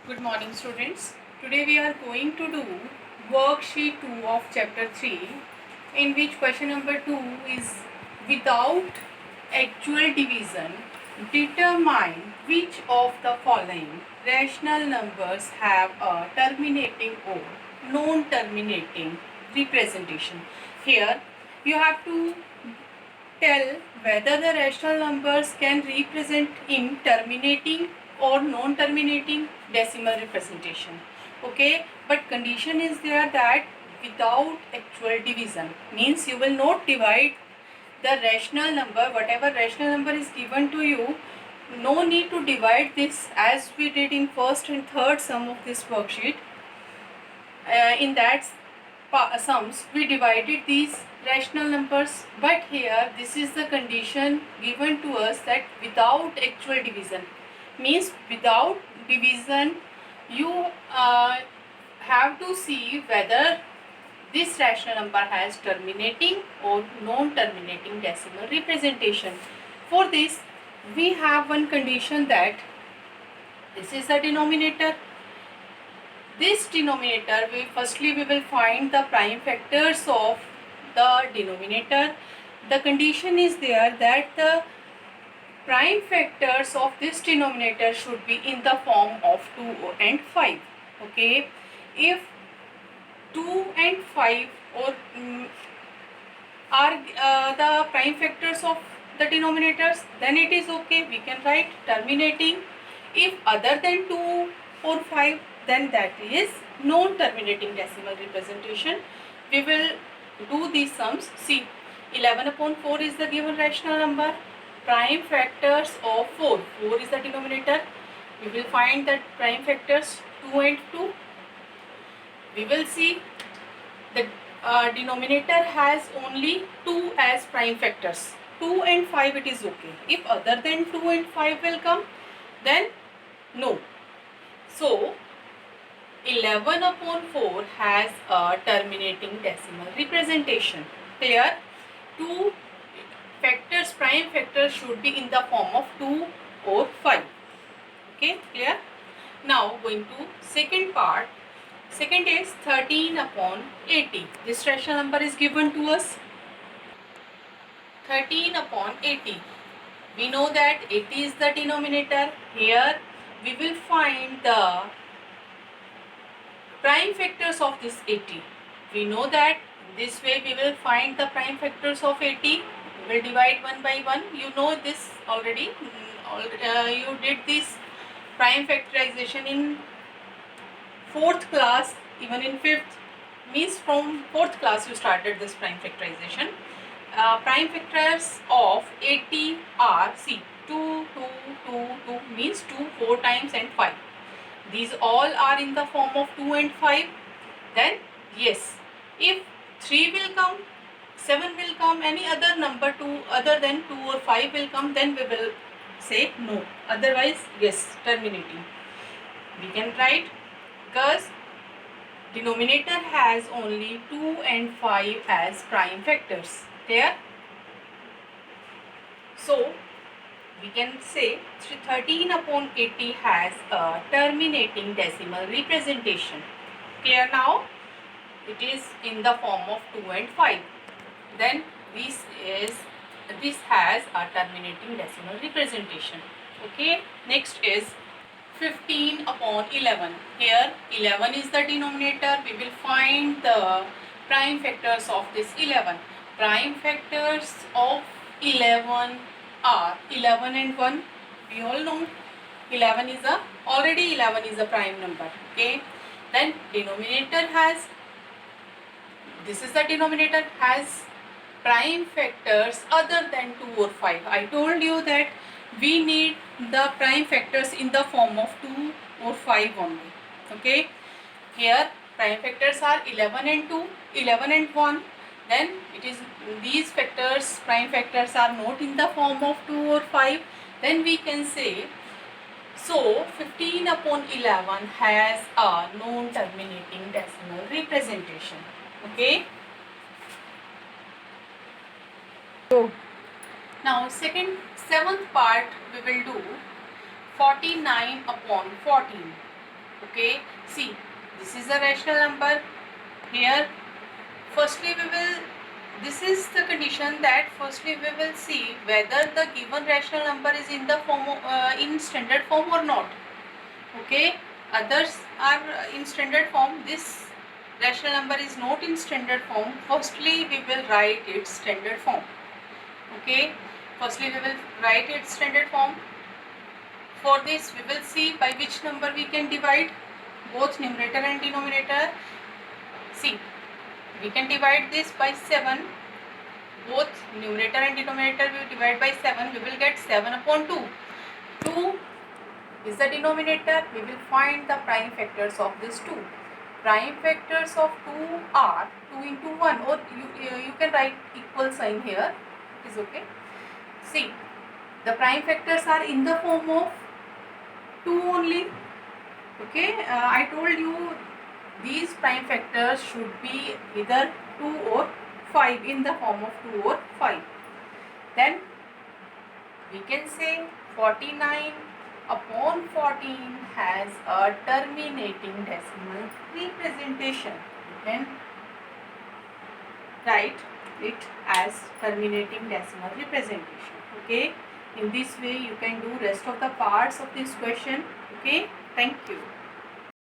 Good morning, students. Today we are going to do worksheet 2 of chapter 3, in which question number 2 is without actual division, determine which of the following rational numbers have a terminating or non-terminating representation. Here you have to tell whether the rational numbers can represent in terminating or non-terminating decimal representation. Okay, but condition is there that without actual division, means you will not divide the rational number, whatever rational number is given to you, no need to divide this as we did in first and third sum of this worksheet. In that sums we divided these rational numbers, but here this is the condition given to us that without actual division, means without division you have to see whether this rational number has terminating or non-terminating decimal representation. For this we have one condition that this is the denominator. This denominator, we will find the prime factors of the denominator. The condition is there that the prime factors of this denominator should be in the form of 2 and 5. Okay, if 2 and 5 or are the prime factors of the denominators, then it is okay, we can write terminating. If other than 2 or 5, then that is non-terminating decimal representation. We will do these sums. See, 11 upon 4 is the given rational number. Prime factors of 4 is the denominator. We will find that prime factors 2 and 2. We will see the denominator has only 2 as prime factors. 2 and 5 it is okay. If other than 2 and 5 will come, then no. So 11 upon 4 has a terminating decimal representation. Clear? 2 factors, prime factors should be in the form of 2 or 5. Okay, clear? Now going to second part. Second is 13 upon 80. This rational number is given to us. 13 upon 80. We know that 80 is the denominator. Here we will find the prime factors of this 80. We know that this way we will find the prime factors of 80. We will divide one by one. You know this already. You did this prime factorization in 4th class, even in 5th. Means from 4th class you started this prime factorization. Prime factors of 80 are, see, 2, 2, 2, 2 means 2, 4 times and 5. These all are in the form of 2 and 5. Then yes, if 3 will come, 7 will come, any other number 2 other than 2 or 5 will come, then we will say no. Otherwise yes, terminating. We can write because denominator has only 2 and 5 as prime factors. There. So we can say 13 upon 80 has a terminating decimal representation. Clear now? It is in the form of 2 and 5. Then this has a terminating decimal representation. Okay. Next is 15 upon 11. Here 11 is the denominator. We will find the prime factors of this 11. Prime factors of 11 are 11 and 1. We all know 11 is a prime number. Okay. Then denominator has, this is the denominator, has prime factors other than 2 or 5. I told you that we need the prime factors in the form of 2 or 5 only. Okay. Here prime factors are 11 and 2, 11 and 1. Then it is these factors, prime factors are not in the form of 2 or 5. Then we can say, so 15 upon 11 has a non-terminating decimal representation. Okay. Now seventh part we will do 49 upon 14. Okay, see, this is a rational number. Here, firstly we will, this is the condition that firstly we will see whether the given rational number is in the form in standard form or not. Okay, others are in standard form. This rational number is not in standard form. Firstly we will write its standard form. Okay, firstly we will write its standard form. For this we will see by which number we can divide both numerator and denominator. See, we can divide this by 7. Both numerator and denominator we divide by 7. We will get 7 upon 2. 2 is the denominator. We will find the prime factors of this 2. Prime factors of 2 are 2 into 1, or you can write equal sign here. It is okay. See, the prime factors are in the form of 2 only. Okay, I told you these prime factors should be either 2 or 5, in the form of 2 or 5. Then we can say 49 upon 14 has a terminating decimal representation. You can write it as terminating decimal representation. Okay, in this way you can do rest of the parts of this question. Okay, thank you.